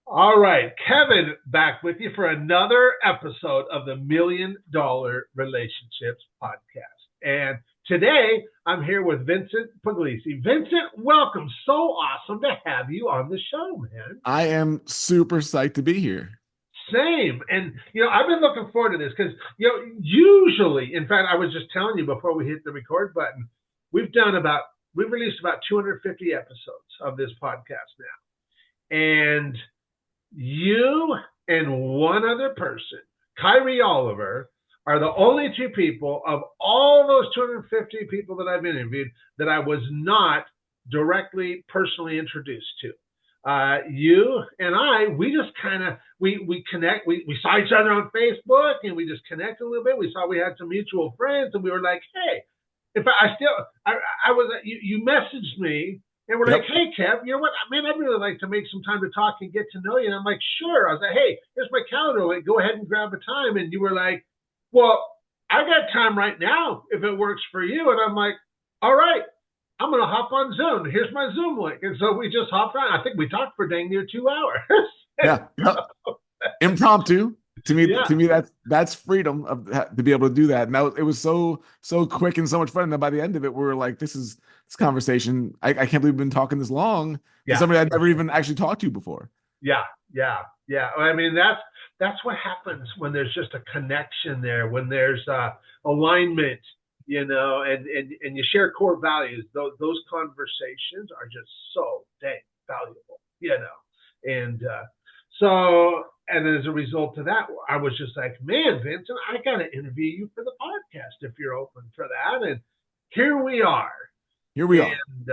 All right, Kevin, back with you for another episode of the $1,000,000 Relationships Podcast. And today I'm here with Vincent Pugliese. Vincent, welcome. So awesome to have you on the show, man. I am super psyched to be here. Same. And, I've been looking forward to this because, usually, in fact, I was just telling you before we hit the record button, we've released about 250 episodes of this podcast now. And you and one other person, Kyrie Oliver, are the only two people of all those 250 people that I've interviewed that I was not directly personally introduced to. You and I, we just kind of we connect. We saw each other on Facebook and we just connected a little bit. We saw we had some mutual friends and we were like, hey, in fact, I was you messaged me and we're like, Yep. hey, Kev, you know what? Man, I'd really like to make some time to talk and get to know you. And I'm like, sure. I was like, hey, here's my calendar. Like, go ahead and grab a time. And you were like, well, I got time right now if it works for you. And I'm like, all right, I'm going to hop on Zoom. Here's my Zoom link. And so we just hopped on. I think we talked for dang near 2 hours. Yeah. Yep. Impromptu. To me, Yeah. to me, that's freedom to be able to do that. And it was so quick and so much fun. And then by the end of it, we were like, this conversation. I can't believe we've been talking this long to Yeah. somebody I'd never even actually talked to before. Yeah, yeah, yeah. I mean, that's what happens when there's just a connection there, when there's alignment, and you share core values. Those conversations are just so dang valuable. And and as a result of that, I was just like, man, Vincent, I got to interview you for the podcast if you're open for that. And here we are. Here we are. And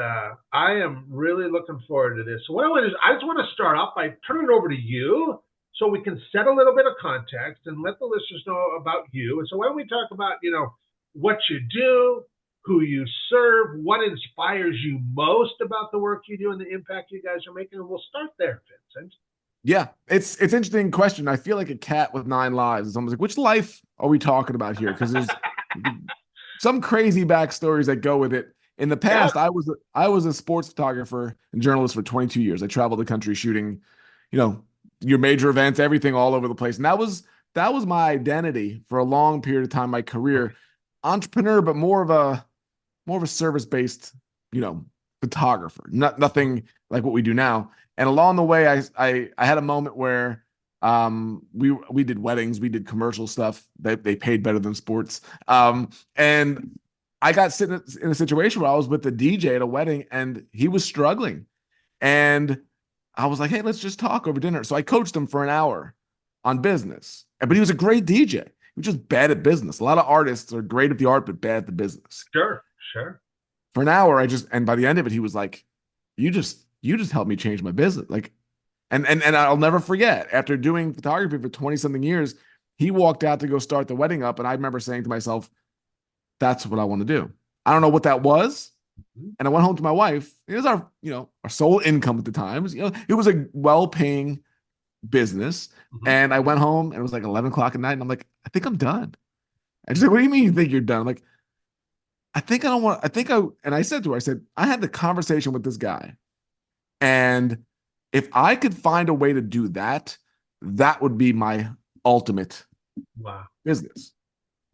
I am really looking forward to this. So what I want to do is I just want to start off by turning it over to you so we can set a little bit of context and let the listeners know about you. And so why don't we talk about, what you do, who you serve, what inspires you most about the work you do and the impact you guys are making. And we'll start there, Vincent. Yeah, it's interesting question. I feel like a cat with nine lives. It's almost like, which life are we talking about here? Because there's some crazy backstories that go with it. In the Yeah. past, I was a sports photographer and journalist for 22 years. I traveled the country shooting, you know, your major events, everything all over the place. And that was my identity for a long period of time, my career. Entrepreneur, but more of a service-based, you know, photographer. Nothing like what we do now. And along the way, I had a moment where we did weddings, we did commercial stuff. They paid better than sports. And I got sitting in a situation where I was with the DJ at a wedding and he was struggling. And I was like, hey, let's just talk over dinner. So I coached him for an hour on business. But he was a great DJ. He was just bad at business. A lot of artists are great at the art, but bad at the business. Sure. Sure. For an hour, and by the end of it, he was like, you just helped me change my business. Like, and I'll never forget, after doing photography for 20 something years, he walked out to go start the wedding up. And I remember saying to myself, that's what I want to do. I don't know what that was. Mhm. And I went home to my wife. It was our sole income at the time. It was a well-paying business. Mhm. And I went home and it was like 11 o'clock at night. And I'm like, I think I'm done. And she's like, what do you mean you think you're done? I'm like, I think I don't want, I think I, and I said to her, I said, I had the conversation with this guy. And if I could find a way to do that, that would be my ultimate Wow. business.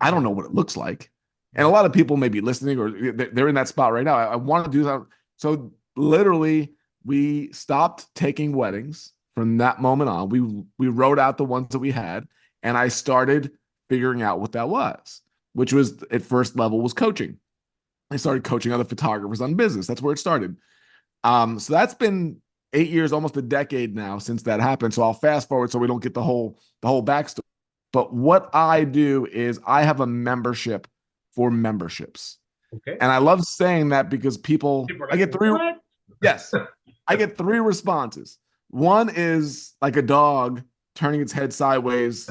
I don't know what it looks like. And a lot of people may be listening or they're in that spot right now. I want to do that. So literally, we stopped taking weddings from that moment on. We wrote out the ones that we had, and I started figuring out what that was, which was at first level was coaching. I started coaching other photographers on business. That's where it started. So that's been 8 years, almost a decade now since that happened. So I'll fast forward so we don't get the whole backstory. But what I do is I have a membership for memberships. Okay. And I love saying that because People are I like, get three, what? yes, I get three responses. One is like a dog turning its head sideways,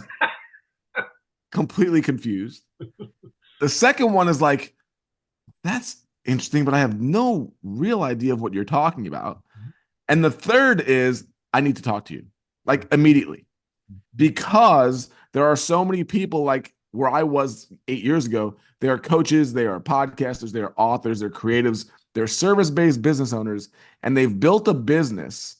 completely confused. The second one is like, that's interesting, but I have no real idea of what you're talking about. And the third is, I need to talk to you like immediately because there are so many people like where I was 8 years ago. They are coaches, they are podcasters, they are authors, they're creatives. They're service-based business owners, and they've built a business,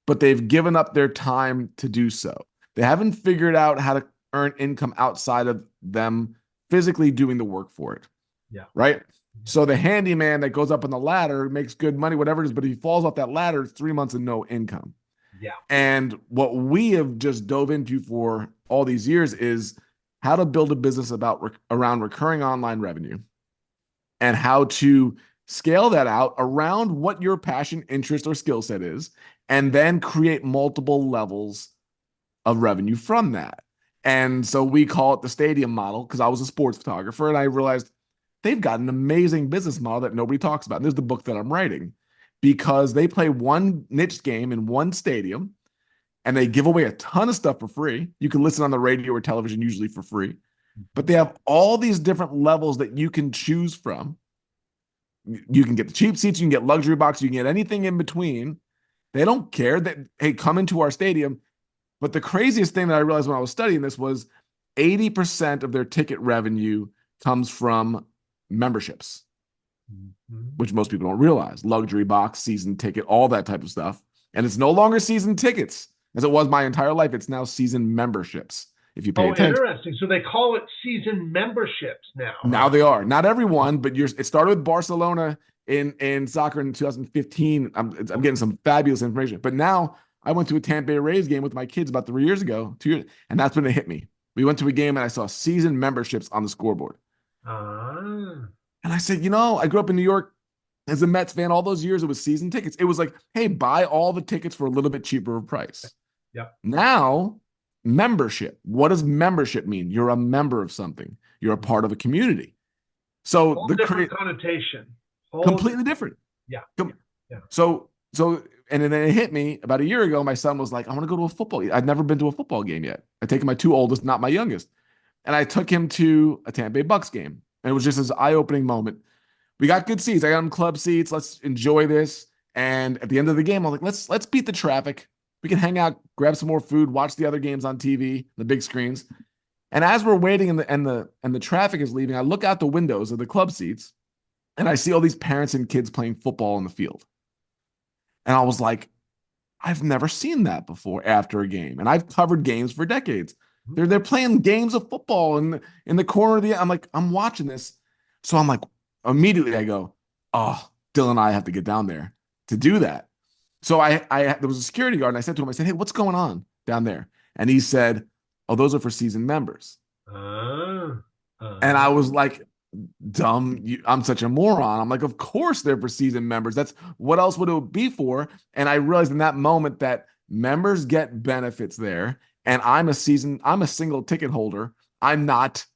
but they've given up their time to do so. They haven't figured out how to earn income outside of them physically doing the work for it. Yeah. Right. So the handyman that goes up on the ladder makes good money, whatever it is, but if he falls off that ladder, it's 3 months of no income. Yeah. And what we have just dove into for all these years is how to build a business around recurring online revenue and how to scale that out around what your passion, interest, or skill set is, and then create multiple levels of revenue from that. And so we call it the stadium model because I was a sports photographer and I realized they've got an amazing business model that nobody talks about. And this is the book that I'm writing because they play one niche game in one stadium and they give away a ton of stuff for free. You can listen on the radio or television usually for free, but they have all these different levels that you can choose from. You can get the cheap seats, you can get luxury box, you can get anything in between. They don't care that, hey, come into our stadium. But the craziest thing that I realized when I was studying this was 80% of their ticket revenue comes from memberships, which most people don't realize. Luxury box, season ticket, all that type of stuff. And it's no longer season tickets as it was my entire life. It's now season memberships. If you pay attention. Interesting. So they call it season memberships now. Now they are. Not everyone, but it started with Barcelona in soccer in 2015. I'm getting some fabulous information. But now I went to a Tampa Bay Rays game with my kids about 3 years ago, 2 years, and that's when it hit me. We went to a game and I saw season memberships on the scoreboard. And I said, I grew up in New York as a Mets fan. All those years, it was season tickets. It was like, hey, buy all the tickets for a little bit cheaper of price. Yeah. Now, membership. What does membership mean? You're a member of something. You're a part of a community. So whole different connotation. Completely different. Yeah. So and then it hit me about a year ago. My son was like, I want to go to a football game. I'd never been to a football game yet. I'd taken my two oldest, not my youngest. And I took him to a Tampa Bay Bucks game. And it was just this eye-opening moment. We got good seats. I got him club seats. Let's enjoy this. And at the end of the game, I was like, let's beat the traffic. We can hang out, grab some more food, watch the other games on TV, the big screens. And as we're waiting and the traffic is leaving, I look out the windows of the club seats and I see all these parents and kids playing football in the field. And I was like, I've never seen that before after a game. And I've covered games for decades. They're playing games of football in the corner of the. I'm like, I'm watching this. So I'm like, immediately I go, oh, Dylan and I have to get down there to do that. So there was a security guard and I said to him, I said, hey, what's going on down there? And he said, oh, those are for season members. And I was like, dumb, I'm such a moron. I'm like, of course they're for season members. That's what else would it be for? And I realized in that moment that members get benefits there. And I'm a single ticket holder. I'm not,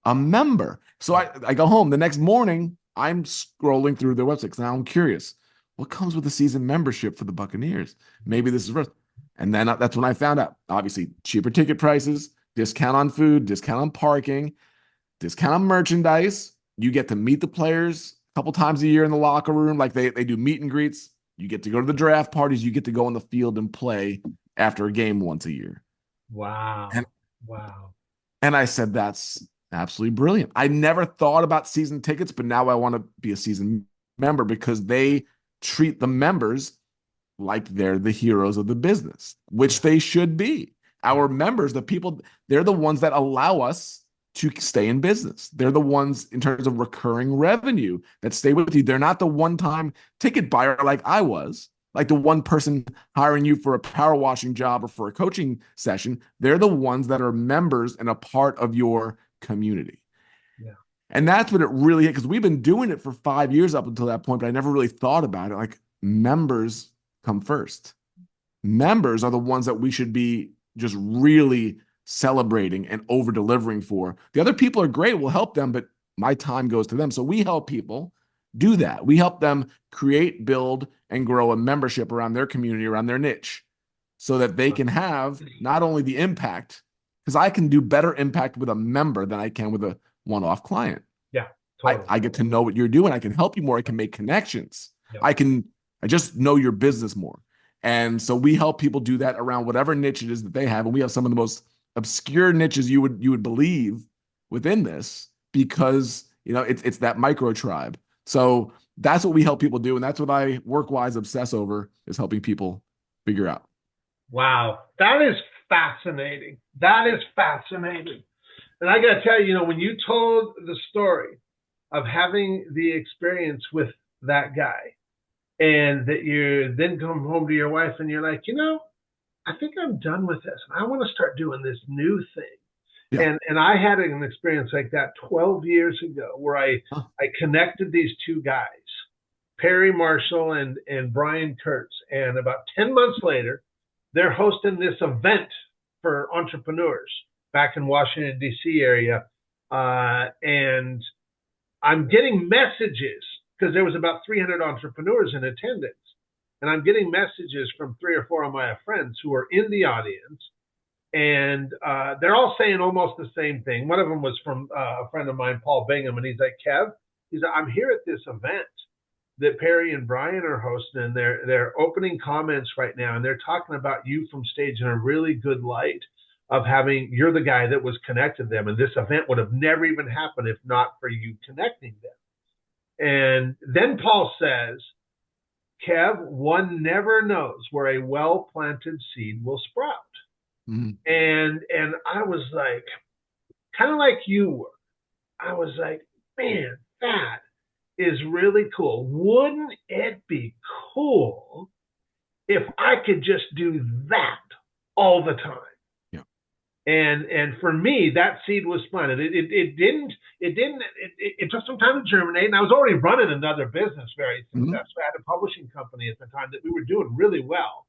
a member. So I go home the next morning. I'm scrolling through their website because now I'm curious. What comes with a season membership for the Buccaneers? Maybe this is worth. And then that's when I found out, obviously, cheaper ticket prices, discount on food, discount on parking, discount on merchandise. You get to meet the players a couple times a year in the locker room. Like they do meet and greets. You get to go to the draft parties. You get to go on the field and play after a game once a year. Wow. Wow. And I said, that's absolutely brilliant. I never thought about season tickets, but now I want to be a season member because they treat the members like they're the heroes of the business, which they should be. Our members, the people, they're the ones that allow us to stay in business. They're the ones in terms of recurring revenue that stay with you. They're not the one-time ticket buyer like I was, like the one person hiring you for a power washing job or for a coaching session. They're the ones that are members and a part of your community. Yeah. And that's what it really is, because we've been doing it for 5 years up until that point, but I never really thought about it. Like, members come first. Members are the ones that we should be just really celebrating and over delivering for. The other people are great. We'll help them, but my time goes to them. So we help people do that. We help them create, build, and grow a membership around their community, around their niche, so that they can have not only the impact, because I can do better impact with a member than I can with a one-off client. Yeah, totally. I get to know what you're doing. I can help you more. I can make connections. Yeah. I just know your business more. And so we help people do that around whatever niche it is that they have. And we have some of the most obscure niches you would believe within this, because it's that micro tribe. So that's what we help people do. And that's what I work-wise obsess over, is helping people figure out. Wow, that is fascinating. That is fascinating. And I got to tell you, when you told the story of having the experience with that guy, and that you then come home to your wife and you're like, I think I'm done with this. I want to start doing this new thing. Yeah. And I had an experience like that 12 years ago where I connected these two guys, Perry Marshall and Brian Kurtz. And about 10 months later, they're hosting this event for entrepreneurs back in Washington, D.C. area. And I'm getting messages because there was about 300 entrepreneurs in attendance. And I'm getting messages from 3 or 4 of my friends who are in the audience. And they're all saying almost the same thing. One of them was from a friend of mine, Paul Bingham. And he's like, Kev, I'm here at this event that Perry and Brian are hosting. And they're opening comments right now. And they're talking about you from stage in a really good light of you're the guy that was connected them. And this event would have never even happened if not for you connecting them. And then Paul says, Kev, one never knows where a well-planted seed will sprout. Mm-hmm. And I was like, kind of like you were. I was like, man, that is really cool. Wouldn't it be cool if I could just do that all the time? Yeah. And for me, that seed was planted. It took some time to germinate, and I was already running another business very successful. Mm-hmm. I had a publishing company at the time that we were doing really well,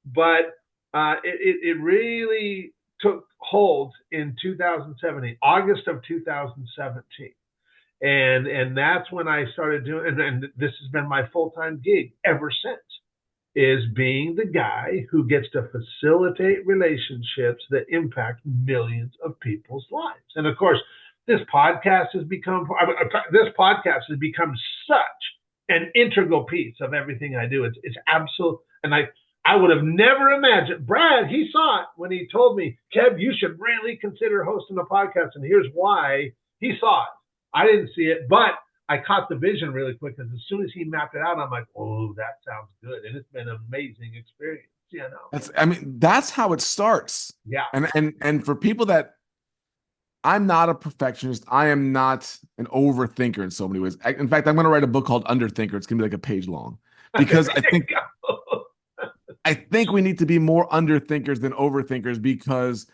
but it really took hold in 2017, August of 2017. And that's when I started doing, and this has been my full-time gig ever since, is being the guy who gets to facilitate relationships that impact millions of people's lives. And of course, this podcast has become such an integral piece of everything I do. It's absolute, and I would have never imagined. Brad, he saw it when he told me, Kev, you should really consider hosting a podcast. And here's why. He saw it. I didn't see it, but I caught the vision really quick, because as soon as he mapped it out, I'm like, oh, that sounds good. And it's been an amazing experience. That's how it starts. Yeah. And for people that, I'm not a perfectionist. I am not an overthinker in so many ways. In fact, I'm going to write a book called Underthinker. It's going to be like a page long, because I think we need to be more underthinkers than overthinkers, because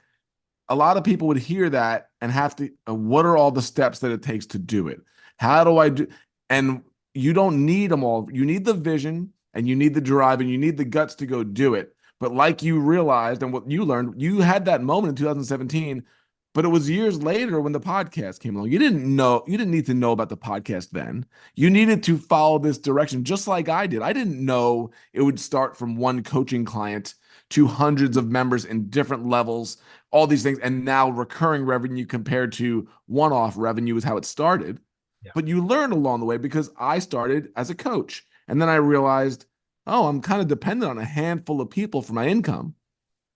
a lot of people would hear that and have to, what are all the steps that it takes to do it? How do I do? And you don't need them all. You need the vision, and you need the drive, and you need the guts to go do it. But like you realized, and what you learned, you had that moment in 2017, but it was years later when the podcast came along. You didn't need to know about the podcast then. You needed to follow this direction, just like I did. I didn't know it would start from one coaching client to hundreds of members in different levels, all these things. And now recurring revenue compared to one-off revenue is how it started. Yeah. But you learn along the way, because I started as a coach. And then I realized, oh, I'm kind of dependent on a handful of people for my income.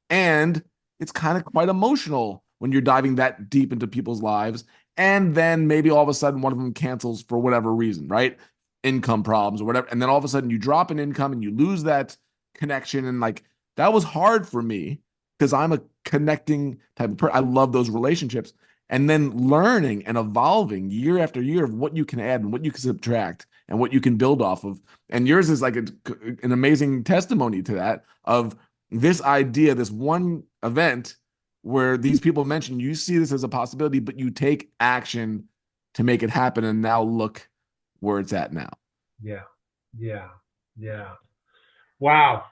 And it's kind of quite emotional when you're diving that deep into people's lives. And then maybe all of a sudden one of them cancels for whatever reason, right? Income problems or whatever. And then all of a sudden you drop an income and you lose that connection. And like, that was hard for me, because I'm a connecting type of person. I love those relationships. And then learning and evolving year after year of what you can add and what you can subtract and what you can build off of. And yours is like an amazing testimony to that, of this idea, this one event where these people mentioned, you see this as a possibility, but you take action to make it happen. And now look where it's at now. Yeah. Wow.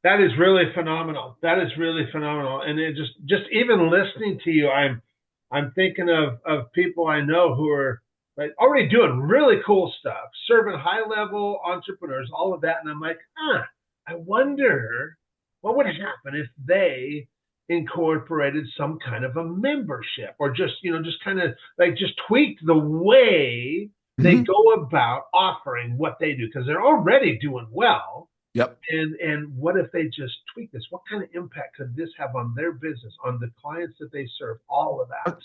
That is really phenomenal. And it just even listening to you, I'm thinking of people I know who are like already doing really cool stuff, serving high-level entrepreneurs, all of that. And I'm like, I wonder what would happen if they incorporated some kind of a membership, or just kind of like just tweaked the way they go about offering what they do, because they're already doing well. Yep. And what if they just tweak this? What kind of impact could this have on their business, on the clients that they serve, all of that?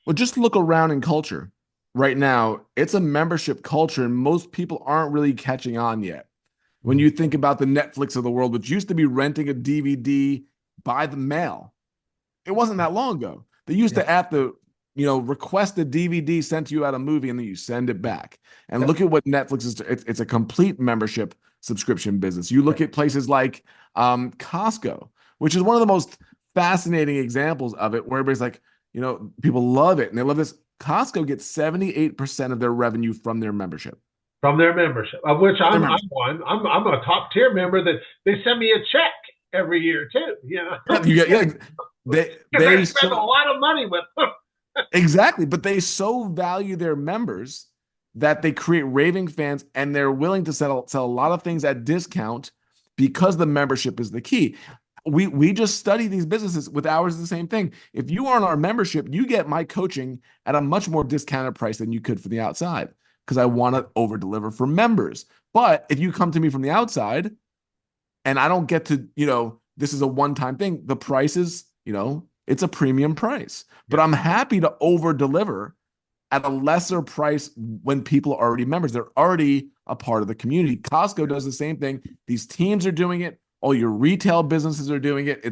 Well, just look around in culture. right now, it's a membership culture, and most people aren't really catching on yet. When Mhm. you think about the Netflix of the world, which used to be renting a DVD by the mail, it wasn't that long ago. They used Yeah. to have to, request a DVD sent to you at a movie and then you send it back. And Yep. look at what Netflix is. It's a complete membership subscription business. You look Yep. at places like Costco, which is one of the most fascinating examples of it, where everybody's like, people love it and they love this. Costco gets 78% of their revenue from their membership. From their membership, of which From their I'm membership. one. I'm a top tier member that they send me a check every year too. Yeah, you get, yeah, they Because I they spend a so lot of money with them. exactly, but they so value their members that they create raving fans, and they're willing to sell a lot of things at discount because the membership is the key. We just study these businesses with ours, the same thing. If you are on our membership, you get my coaching at a much more discounted price than you could from the outside, because I want to over deliver for members. But if you come to me from the outside and I don't get to, this is a one-time thing, the price is, it's a premium price. But Yeah. I'm happy to over deliver at a lesser price when people are already members. They're already a part of the community. Costco does the same thing. These teams are doing it. All your retail businesses are doing it.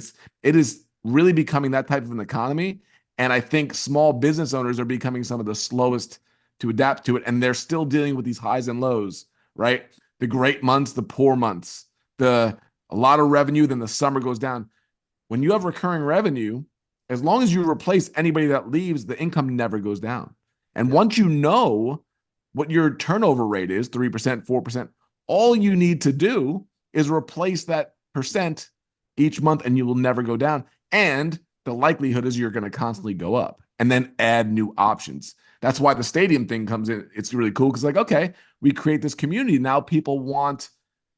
It is really becoming that type of an economy. And I think small business owners are becoming some of the slowest to adapt to it. And they're still dealing with these highs and lows, right? The great months, the poor months, a lot of revenue, then the summer goes down. When you have recurring revenue, as long as you replace anybody that leaves, the income never goes down. And Yeah. once you know what your turnover rate is, 3%, 4%, all you need to do is replace that percent each month and you will never go down. And the likelihood is you're going to constantly go up, and then add new options. That's why the stadium thing comes in. It's really cool because, like, okay, we create this community. Now people want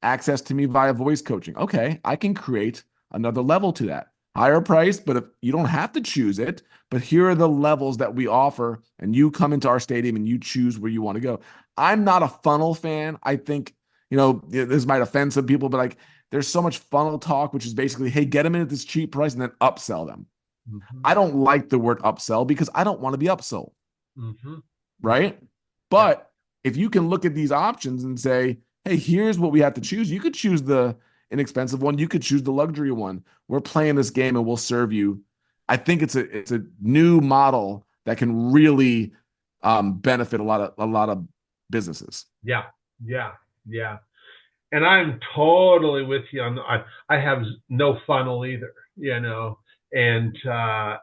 access to me via voice coaching. Okay, I can create another level to that. Higher price, but if you don't have to choose it, but here are the levels that we offer, and you come into our stadium and you choose where you want to go. I'm not a funnel fan. I think, this might offend some people, but like, there's so much funnel talk, which is basically, hey, get them in at this cheap price and then upsell them. Mm-hmm. I don't like the word upsell because I don't want to be upsold, Mm-hmm. Mm-hmm. right? Yeah. But if you can look at these options and say, hey, here's what we have to choose, you could choose the inexpensive one, you could choose the luxury one. We're playing this game and we'll serve you. I think it's a new model that can really benefit a lot of businesses. Yeah. Yeah. Yeah. And I'm totally with you on. I have no funnel either. And I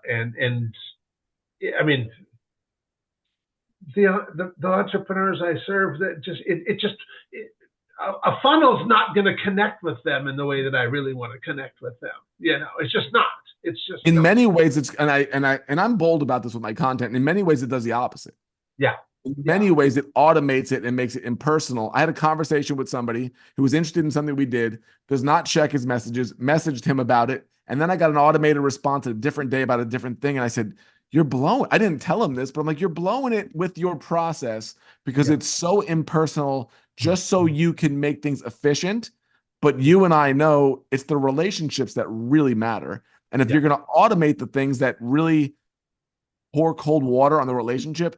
mean, the entrepreneurs I serve, that just a funnel's not going to connect with them in the way that I really want to connect with them. It's just not. It's just In not. many ways, I'm bold about this with my content. In many ways, it does the opposite. Yeah. In Yeah. many ways, it automates it and makes it impersonal. I had a conversation with somebody who was interested in something we did, does not check his messages, messaged him about it. And then I got an automated response a different day about a different thing. And I said, you're blowing. I didn't tell him this, but I'm like, you're blowing it with your process because Yeah. it's so impersonal, just so you can make things efficient. But you and I know it's the relationships that really matter. And if Yeah. you're going to automate the things that really pour cold water on the relationship,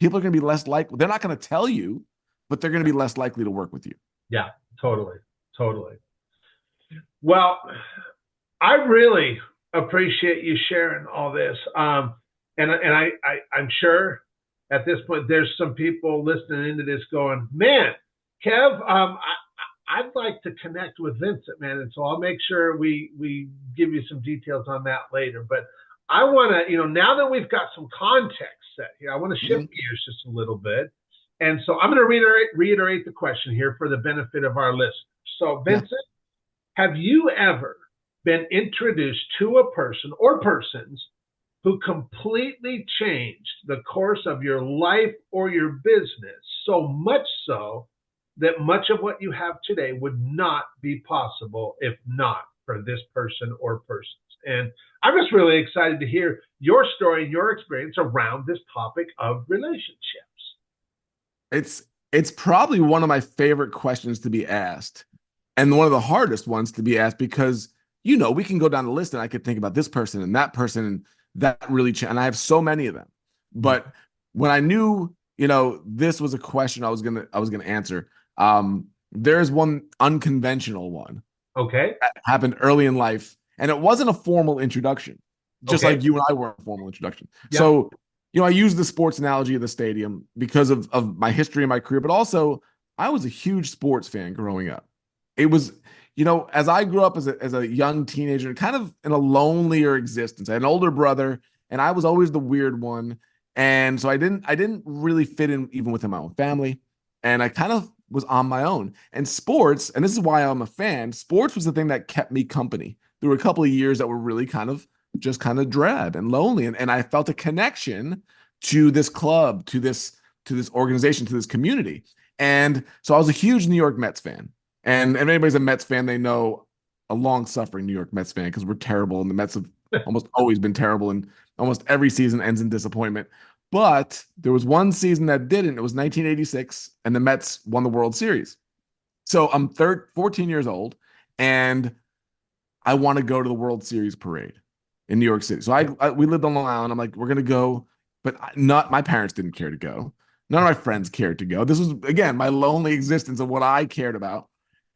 people are going to be less likely. They're not going to tell you, but they're going to be less likely to work with you. Yeah. Totally. Totally. Well, I really appreciate you sharing all this. I'm sure at this point there's some people listening into this going, man, Kev, I'd like to connect with Vincent, man. And so I'll make sure we give you some details on that later. But I want to, now that we've got some context set here, I want to shift gears just a little bit. And so I'm going to reiterate the question here for the benefit of our listeners. So, Vincent, have you ever been introduced to a person or persons who completely changed the course of your life or your business, so much so that much of what you have today would not be possible if not for this person or persons? And I'm just really excited to hear your story and your experience around this topic of relationships. It's probably one of my favorite questions to be asked, and one of the hardest ones to be asked, because we can go down the list and I could think about this person and that really and I have so many of them. But when I knew this was a question I was gonna answer. There's one unconventional one Okay. that happened early in life, and it wasn't a formal introduction, just Okay. like you and I weren't a formal introduction. Yeah. So, I use the sports analogy of the stadium because of my history and my career, but also I was a huge sports fan growing up. It was, as I grew up as a young teenager, kind of in a lonelier existence. I had an older brother, and I was always the weird one. And so I didn't really fit in even within my own family. And I kind of was on my own. And sports, and this is why I'm a fan, sports was the thing that kept me company. There were a couple of years that were really kind of drab and lonely. And I felt a connection to this club, to this organization, to this community. And so I was a huge New York Mets fan. And if anybody's a Mets fan, they know a long suffering New York Mets fan because we're terrible. And the Mets have almost always been terrible. And almost every season ends in disappointment. But there was one season that didn't. It was 1986, and the Mets won the World Series. So I'm 14 years old, and I want to go to the World Series parade in New York City. So we lived on Long Island. I'm like, we're gonna go, but not my parents didn't care to go. None of my friends cared to go. This was again my lonely existence of what I cared about.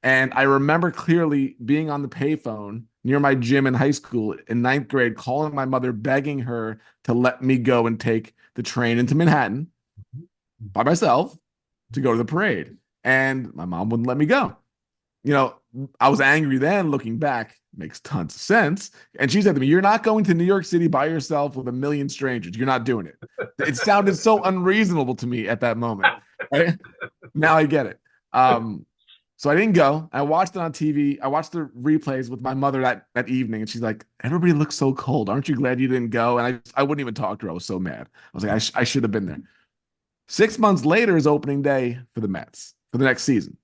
And I remember clearly being on the payphone near my gym in high school in ninth grade, calling my mother, begging her to let me go and take the train into Manhattan by myself to go to the parade. And my mom wouldn't let me go. You know, I was angry then. Looking back, makes tons of sense. And she said to me, "You're not going to New York City by yourself with a million strangers. You're not doing it." It sounded so unreasonable to me at that moment. Right? Now I get it. So I didn't go. I watched it on TV. I watched the replays with my mother that evening, and she's like, "Everybody looks so cold. Aren't you glad you didn't go?" And I wouldn't even talk to her. I was so mad. I was like, I should have been there. 6 months later is opening day for the Mets for the next season.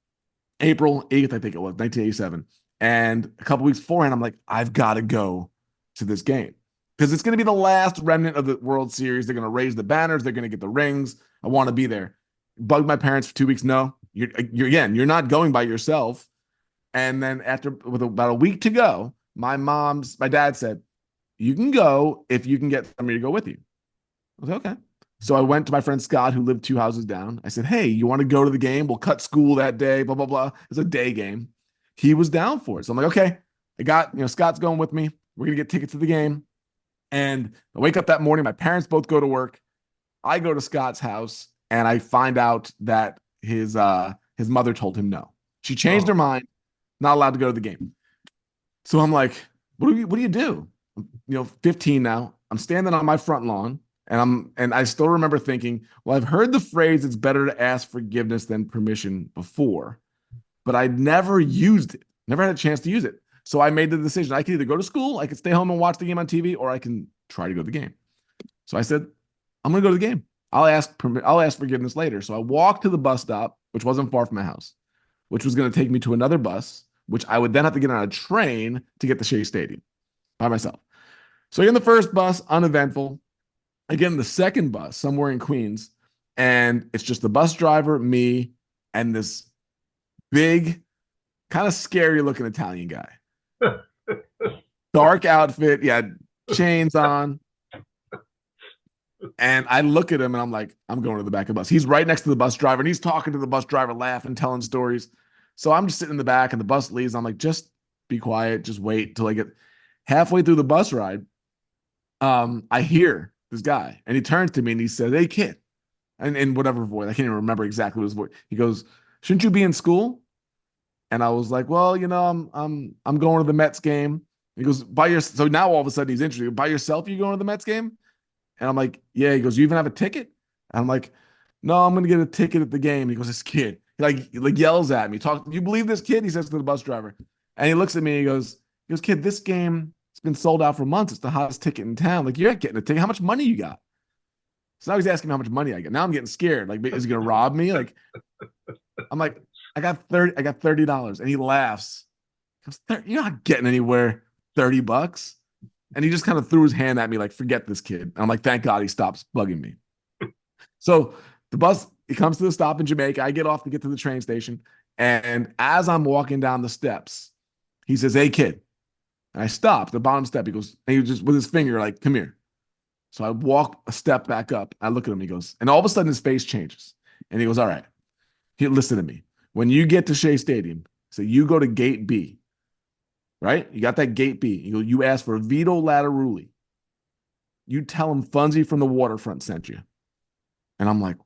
April 8th, I think it was, 1987. And a couple weeks beforehand, I'm like, I've got to go to this game because it's going to be the last remnant of the World Series. They're going to raise the banners. They're going to get the rings. I want to be there. Bugged my parents for 2 weeks. No, you're not going by yourself. And then with about a week to go, my dad said, "You can go if you can get somebody to go with you." I was like, okay. So I went to my friend Scott, who lived 2 houses down. I said, "Hey, you want to go to the game? We'll cut school that day, blah, blah, blah." It's a day game. He was down for it. So I'm like, okay, Scott's going with me. We're going to get tickets to the game. And I wake up that morning. My parents both go to work. I go to Scott's house and I find out that his mother told him no. She changed her mind, not allowed to go to the game. So I'm like, what do you do? 15 now. I'm standing on my front lawn. And I still remember thinking, well, I've heard the phrase "it's better to ask forgiveness than permission" before, but I'd never used it, never had a chance to use it. So I made the decision. I could either go to school, I could stay home and watch the game on TV, or I can try to go to the game. So I said, I'm going to go to the game. I'll ask forgiveness later. So I walked to the bus stop, which wasn't far from my house, which was going to take me to another bus, which I would then have to get on a train to get to Shea Stadium by myself. So I get in the first bus, uneventful. I get in the second bus somewhere in Queens, and it's just the bus driver, me, and this big, kind of scary looking Italian guy. Dark outfit, yeah, chains on. And I look at him and I'm like, I'm going to the back of the bus. He's right next to the bus driver, and he's talking to the bus driver, laughing, telling stories. So I'm just sitting in the back, and the bus leaves. I'm like, just be quiet, just wait till I get halfway through the bus ride. I hear this guy, and he turns to me and he says, "Hey, kid," and in whatever voice, I can't even remember exactly what his voice. He goes, "Shouldn't you be in school?" And I was like, "Well, I'm going to the Mets game." He goes, So now all of a sudden he's interested. "By yourself? You going to the Mets game?" And I'm like, "Yeah." He goes, "You even have a ticket?" And I'm like, "No, I'm gonna get a ticket at the game." He goes, "This kid," he like yells at me. "You believe this kid?" He says to the bus driver, and he looks at me. He goes, "Kid, this game." It's been sold out for months. It's the hottest ticket in town. Like, you're not getting a ticket. How much money you got? So now he's asking me how much money I get. Now I'm getting scared. Like, is he gonna rob me? Like, I'm like, I got $30. And he laughs. He goes, "You're not getting anywhere. $30." And he just kind of threw his hand at me, like, "Forget this kid." And I'm like, thank God he stops bugging me. So the bus, it comes to the stop in Jamaica. I get off to get to the train station. And as I'm walking down the steps, he says, "Hey, kid." And I stopped the bottom step. He goes, and he was just with his finger, like, "Come here." So I walk a step back up. I look at him. He goes, and all of a sudden his face changes. And he goes, all right, here, listen to me. When you get to Shea Stadium, so you go to gate B, right? You got that gate B. You ask for Vito Lateruli. You tell him Funzy from the waterfront sent you. And I'm like,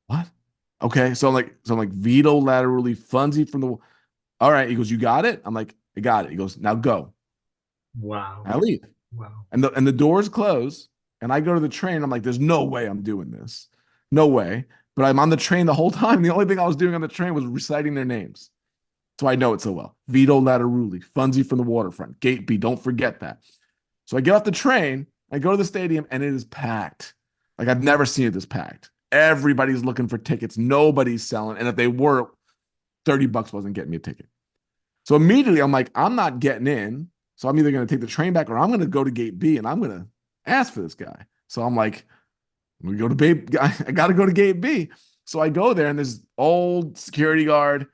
what? Okay. So I'm like, Vito Lateruli, Funzy from the, all right. He goes, you got it? I'm like, I got it. He goes, now go. Wow. I leave. Wow. And the doors close. And I go to the train. I'm like, there's no way I'm doing this. No way. But I'm on the train the whole time. The only thing I was doing on the train was reciting their names. So I know it so well. Vito Lateruli, Funzy from the waterfront, Gate B. Don't forget that. So I get off the train. I go to the stadium, and it is packed. Like I've never seen it this packed. Everybody's looking for tickets. Nobody's selling. And if they were, $30 wasn't getting me a ticket. So immediately I'm like, I'm not getting in. So I'm either going to take the train back or I'm going to go to gate B and I'm going to ask for this guy. So I'm like, we go to B. I got to go to gate B. So I go there and there's old security guard.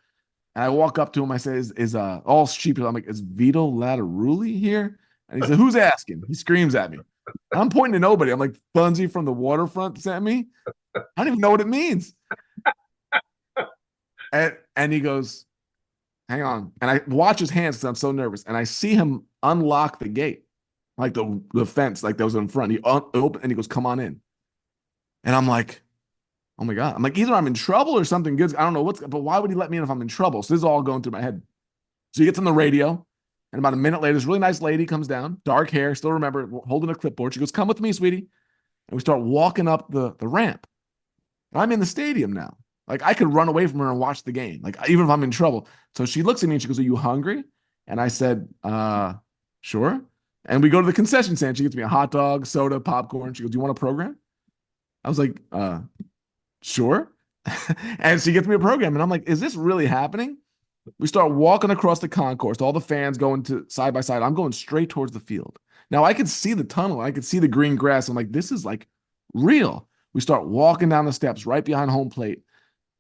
And I walk up to him. I say, is all sheepish. I'm like, is Vito Lateruli here? And he said, who's asking? He screams at me. I'm pointing to nobody. I'm like, Funzy from the waterfront sent me. I don't even know what it means. And he goes, hang on. And I watch his hands because I'm so nervous. And I see him unlock the gate, like the fence, like that was in front. He opened and he goes, come on in. And I'm like, oh my God. I'm like, either I'm in trouble or something good. I don't know but why would he let me in if I'm in trouble? So this is all going through my head. So he gets on the radio. And about a minute later, this really nice lady comes down, dark hair, still remember, holding a clipboard. She goes, come with me, sweetie. And we start walking up the ramp. And I'm in the stadium now. Like I could run away from her and watch the game. Like even if I'm in trouble. So she looks at me and she goes, are you hungry? And I said, sure. And we go to the concession stand. She gets me a hot dog, soda, popcorn. She goes, do you want a program? I was like, sure. And she gets me a program. And I'm like, is this really happening? We start walking across the concourse, all the fans going to side by side. I'm going straight towards the field. Now I could see the tunnel. I could see the green grass. I'm like, this is like real. We start walking down the steps right behind home plate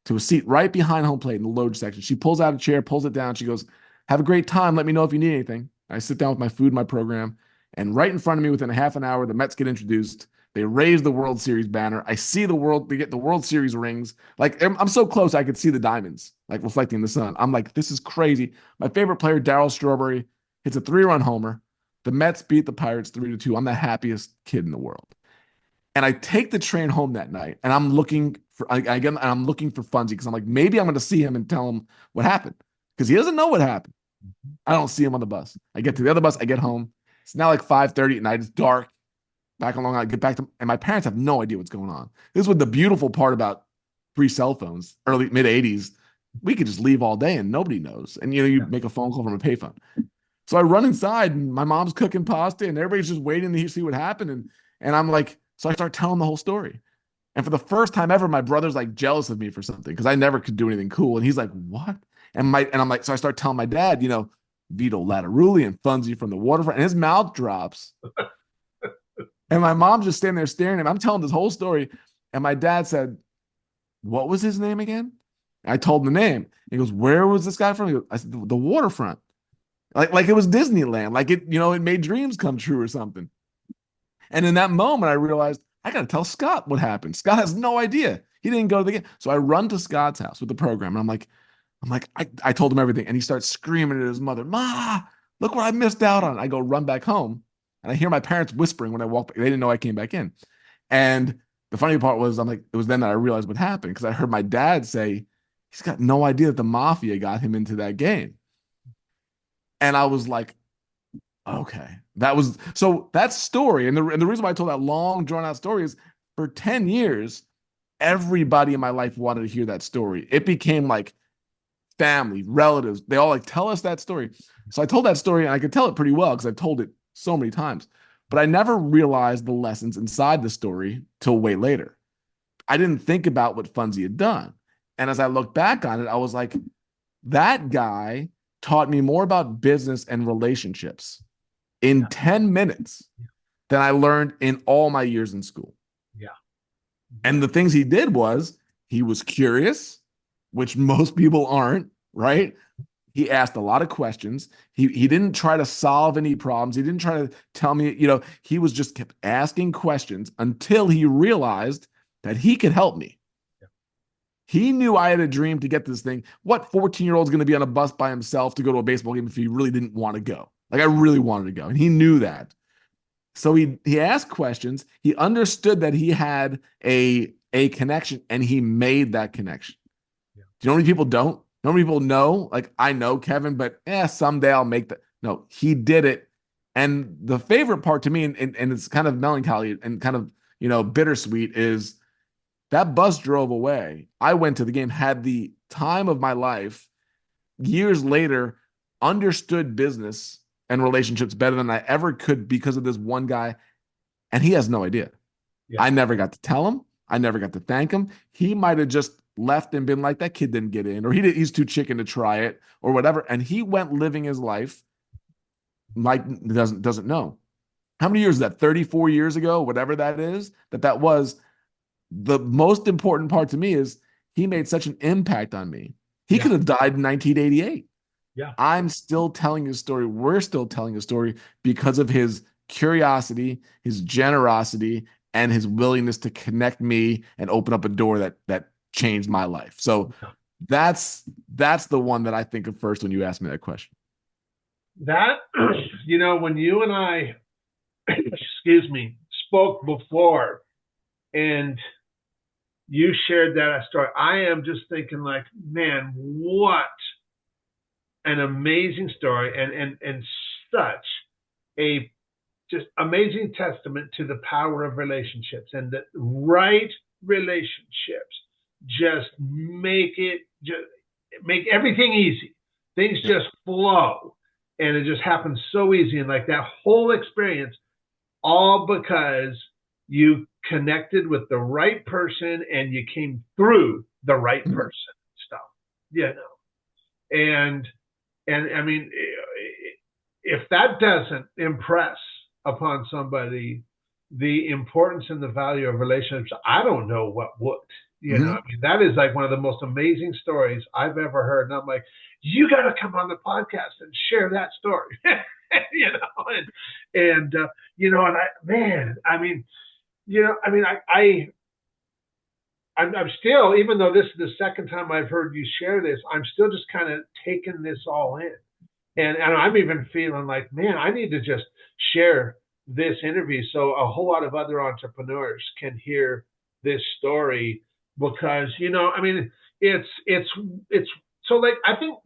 to a seat right behind home plate in the load section. She pulls out a chair, pulls it down. She goes, have a great time. Let me know if you need anything. I sit down with my food, my program, and right in front of me within a half an hour, the Mets get introduced. They raise the World Series banner. I see they get the World Series rings. Like I'm so close, I could see the diamonds, like reflecting the sun. I'm like, this is crazy. My favorite player, Darryl Strawberry, hits a 3-run homer. The Mets beat the Pirates 3-2. I'm the happiest kid in the world. And I take the train home that night, and I'm looking for I'm looking for Funzy because I'm like, maybe I'm going to see him and tell him what happened because he doesn't know what happened. I don't see him on the bus. I get to the other bus. I get home. It's now like 5:30 at night. It's dark. Back on Long Island, get back to, and my parents have no idea what's going on. This is what the beautiful part about pre-cell phones, early mid 80s. We could just leave all day and nobody knows. And you make a phone call from a payphone. So I run inside and my mom's cooking pasta and everybody's just waiting to see what happened. And I'm like, so I start telling the whole story. And for the first time ever, my brother's like jealous of me for something because I never could do anything cool. And he's like, what? And I'm like, so I start telling my dad, Vito Lateruli and Funzy from the waterfront, and his mouth drops. And my mom's just standing there staring at him. I'm telling this whole story. And my dad said, what was his name again? I told him the name. He goes, where was this guy from? I said, the waterfront. Like it was Disneyland. Like it made dreams come true or something. And in that moment, I realized I got to tell Scott what happened. Scott has no idea. He didn't go to the game. So I run to Scott's house with the program. And I told him everything. And he starts screaming at his mother, Ma, look what I missed out on. I go run back home. And I hear my parents whispering when I walk back. They didn't know I came back in. And the funny part was, I'm like, it was then that I realized what happened because I heard my dad say, he's got no idea that the mafia got him into that game. And I was like, okay. So that story, and the reason why I told that long, drawn out story is for 10 years, everybody in my life wanted to hear that story. It became like family, relatives. They all like tell us that story. So I told that story and I could tell it pretty well because I've told it so many times, but I never realized the lessons inside the story till way later. I didn't think about what Funzy had done. And as I look back on it, I was like, that guy taught me more about business and relationships in 10 minutes than I learned in all my years in school. Yeah. And the things he did was he was curious, which most people aren't, right? He asked a lot of questions. He didn't try to solve any problems. He didn't try to tell me, he was just kept asking questions until he realized that he could help me. He knew I had a dream to get this thing. What 14-year-old is going to be on a bus by himself to go to a baseball game if he really didn't want to go? Like, I really wanted to go. And he knew that. So he asked questions. He understood that he had a connection, and he made that connection. Yeah. Do you know how many people don't? How many people know? Like, I know Kevin, but someday I'll make that. No, he did it. And the favorite part to me, and it's kind of melancholy and kind of, bittersweet, is that bus drove away. I went to the game, had the time of my life. Years later, understood business and relationships better than I ever could because of this one guy. And he has no idea. Yeah. I never got to tell him. I never got to thank him. He might have just left and been like, that kid didn't get in, or he's too chicken to try it, or whatever. And he went living his life like doesn't know. How many years is that? 34 years ago, whatever that is, that was. The most important part to me is he made such an impact on me. He could have died in 1988. Yeah. I'm still telling his story. We're still telling his story because of his curiosity, his generosity, and his willingness to connect me and open up a door that changed my life. So that's the one that I think of first when you ask me that question. That, when you and I, spoke before, and you shared that story, I am just thinking like, man, what an amazing story, and such a just amazing testament to the power of relationships, and that right relationships just make everything easy. Things just flow, and it just happens so easy. And like that whole experience, all because you connected with the right person and you came through the right person stuff, and I mean, if that doesn't impress upon somebody the importance and the value of relationships, I don't know what would. I mean, that is like one of the most amazing stories I've ever heard. And I'm like, you got to come on the podcast and share that story, I'm still, even though this is the second time I've heard you share this, I'm still just kind of taking this all in. And I'm even feeling like, man, I need to just share this interview so a whole lot of other entrepreneurs can hear this story, because, it's so, like, I think,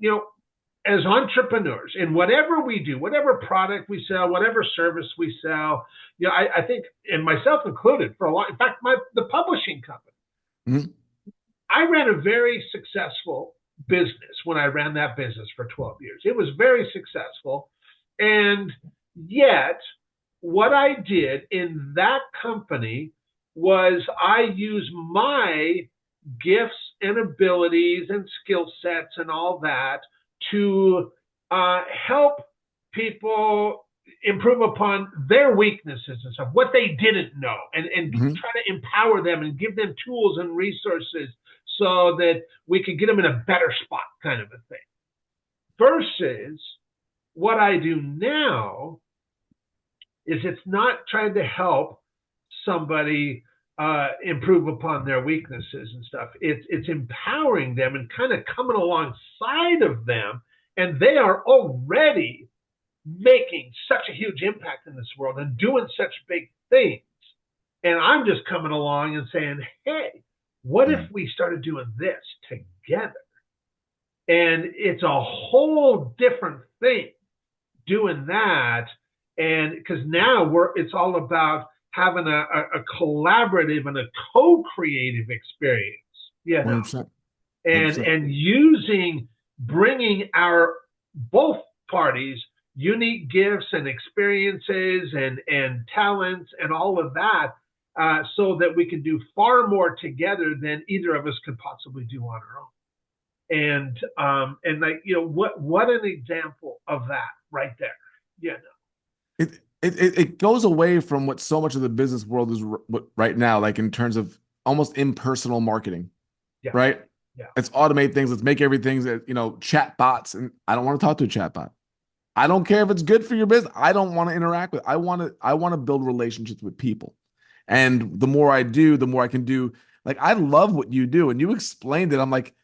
as entrepreneurs in whatever we do, whatever product we sell, whatever service we sell, I think, and myself included, for a lot, in fact, the publishing company, I ran a very successful business when I ran that business for 12 years. It was very successful. And yet, what I did in that company was I used my gifts and abilities and skill sets and all that to help people improve upon their weaknesses and stuff, what they didn't know, and try to empower them and give them tools and resources so that we could get them in a better spot, kind of a thing. Versus what I do now is it's not trying to help somebody improve upon their weaknesses and stuff. It's empowering them and kind of coming alongside of them, and they are already making such a huge impact in this world and doing such big things. And I'm just coming along and saying, hey, what if we started doing this together? And it's a whole different thing doing that. And because now it's all about having a collaborative and a co-creative experience, 100%. 100%. And bringing our both parties unique gifts and experiences and talents and all of that, so that we can do far more together than either of us could possibly do on our own. And like, what an example of that right there. It goes away from what so much of the business world is right now, like in terms of almost impersonal marketing, right? Yeah. Let's automate things. Let's make everything that, chat bots. And I don't want to talk to a chat bot. I don't care if it's good for your business. I don't want to interact with. I want to build relationships with people. And the more I do, the more I can do. Like, I love what you do. And you explained it. I'm like,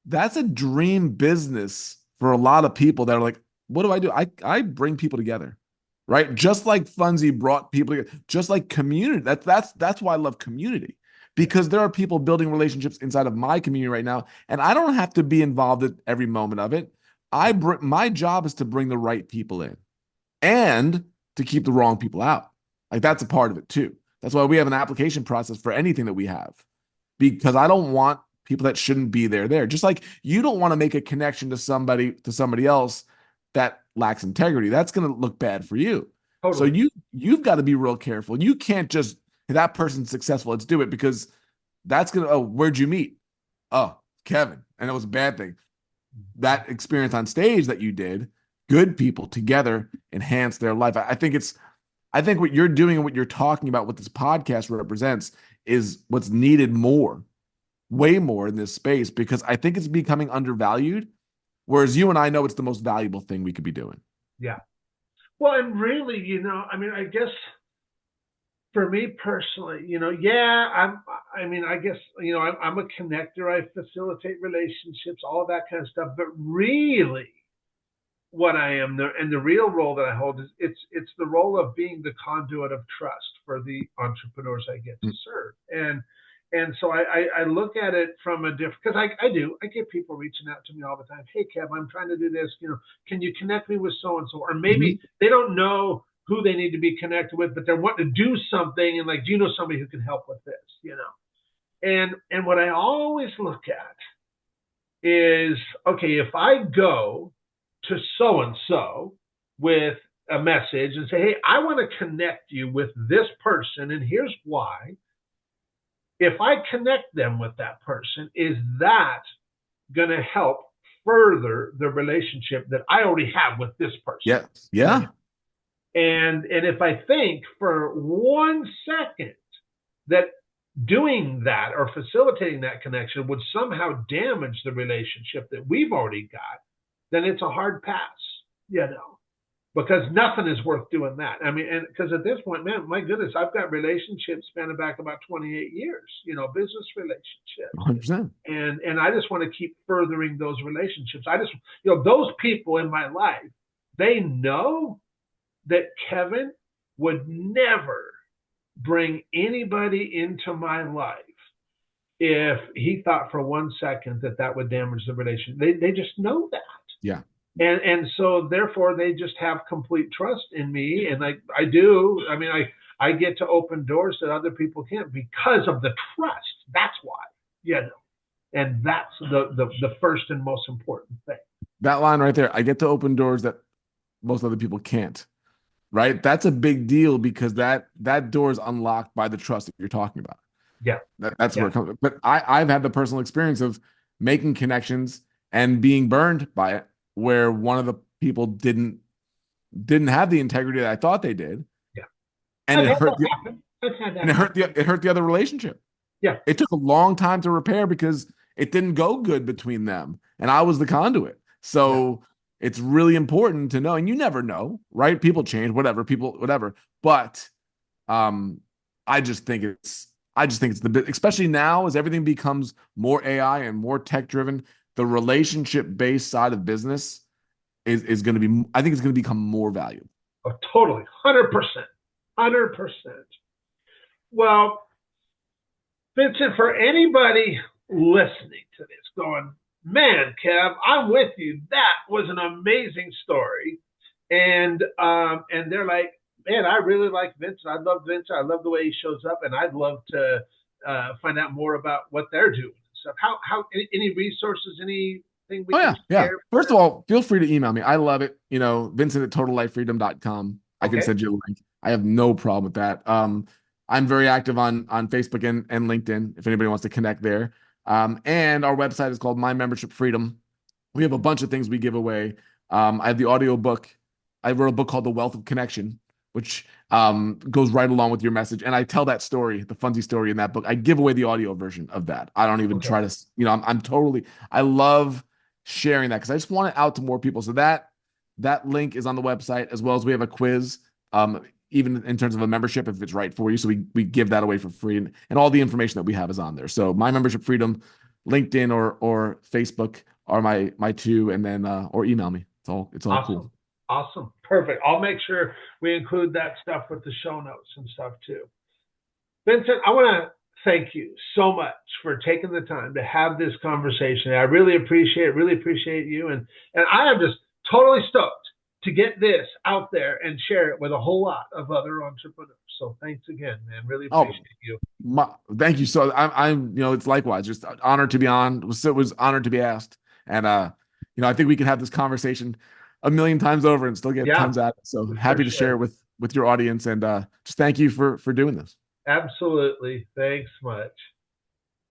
that's a dream business for a lot of people that are like, what do I do? I bring people together, right? Just like Funzy brought people together, just like community. That's why I love community, because there are people building relationships inside of my community right now, and I don't have to be involved at every moment of it. My job is to bring the right people in and to keep the wrong people out. Like, that's a part of it too. That's why we have an application process for anything that we have, because I don't want people that shouldn't be there. Just like you don't want to make a connection to somebody else that lacks integrity. That's going to look bad for you. So Totally. you've got to be real careful. You can't just, "Hey, that person's successful, let's do it," because that's going to, "Oh, where'd you meet?" "Oh, Kevin." And it was a bad thing. That experience on stage that you did, good people together enhance their life. I think what you're doing and what you're talking about, what this podcast represents, is what's needed more, way more in this space, because I think it's becoming undervalued. Whereas you and I know it's the most valuable thing we could be doing. Yeah. Well, and really, I mean, I guess for me personally, yeah, I guess, I'm a connector. I facilitate relationships, all of that kind of stuff. But really, what I am there, and the real role that I hold is it's the role of being the conduit of trust for the entrepreneurs I get to serve. And so I look at it from a different, because I get people reaching out to me all the time. "Hey, Kev, I'm trying to do this. Can you connect me with so and so?" Or maybe they don't know who they need to be connected with, but they're wanting to do something, and like, "Do you know somebody who can help with this?" And what I always look at is, okay, if I go to so and so with a message and say, "Hey, I want to connect you with this person, and here's why." If I connect them with that person, is that going to help further the relationship that I already have with this person? Yes. Yeah. And if I think for 1 second that doing that or facilitating that connection would somehow damage the relationship that we've already got, then it's a hard pass, because nothing is worth doing that. I mean, and because at this point, man, my goodness, I've got relationships spanning back about 28 years, business relationships. 100%. And I just want to keep furthering those relationships. I just, those people in my life, they know that Kevin would never bring anybody into my life if he thought for 1 second that would damage the relationship. They just know that. Yeah. And so therefore they just have complete trust in me. And I do. I mean, I get to open doors that other people can't because of the trust. That's why, and that's the first and most important thing. That line right there, "I get to open doors that most other people can't." Right? That's a big deal, because that door is unlocked by the trust that you're talking about. Yeah. That's where it comes. But I've had the personal experience of making connections and being burned by it, where one of the people didn't have the integrity that I thought they did. Yeah. And I've it had hurt that happen. I've had that and happen. it hurt the other relationship. Yeah. It took a long time to repair because it didn't go good between them, and I was the conduit. So it's really important to know, and you never know, right? People change, whatever. But I just think it's especially now as everything becomes more AI and more tech driven, the relationship based side of business is going to be, I think it's going to become more valuable. Oh, totally. 100%. 100%. Well, Vincent, for anybody listening to this going, "Man, Kev, I'm with you. That was an amazing story." And they're like, "Man, I really like Vincent. I love Vincent. I love the way he shows up, and I'd love to find out more about what they're doing." So how any resources, anything we can Yeah. share? First of all, feel free to email me. I love it. Vincent at totallifefreedom.com. I can Okay. send you a link. I have no problem with that. I'm very active on Facebook and LinkedIn if anybody wants to connect there. And our website is called My Membership Freedom. We have a bunch of things we give away. I have the audio book. I wrote a book called The Wealth of Connection, which goes right along with your message. And I tell that story, the Funzy story in that book. I give away the audio version of that. I don't even Okay. try to, I'm totally, I love sharing that because I just want it out to more people. So that link is on the website, as well as we have a quiz, even in terms of a membership, if it's right for you. So we give that away for free, and all the information that we have is on there. So My Membership Freedom, LinkedIn or Facebook are my two, and then or email me. It's all cool. Awesome. Awesome. Perfect. I'll make sure we include that stuff with the show notes and stuff too. Vincent, I want to thank you so much for taking the time to have this conversation. I really appreciate you. And I am just totally stoked to get this out there and share it with a whole lot of other entrepreneurs. So thanks again, man. Really Oh, appreciate you. thank you. So I'm it's likewise just honored to be on. Was honored to be asked, and I think we can have this conversation a million times over and still get Yeah, tons out of it. So for happy to share sure. it with your audience, and just thank you for doing this. Absolutely. Thanks much.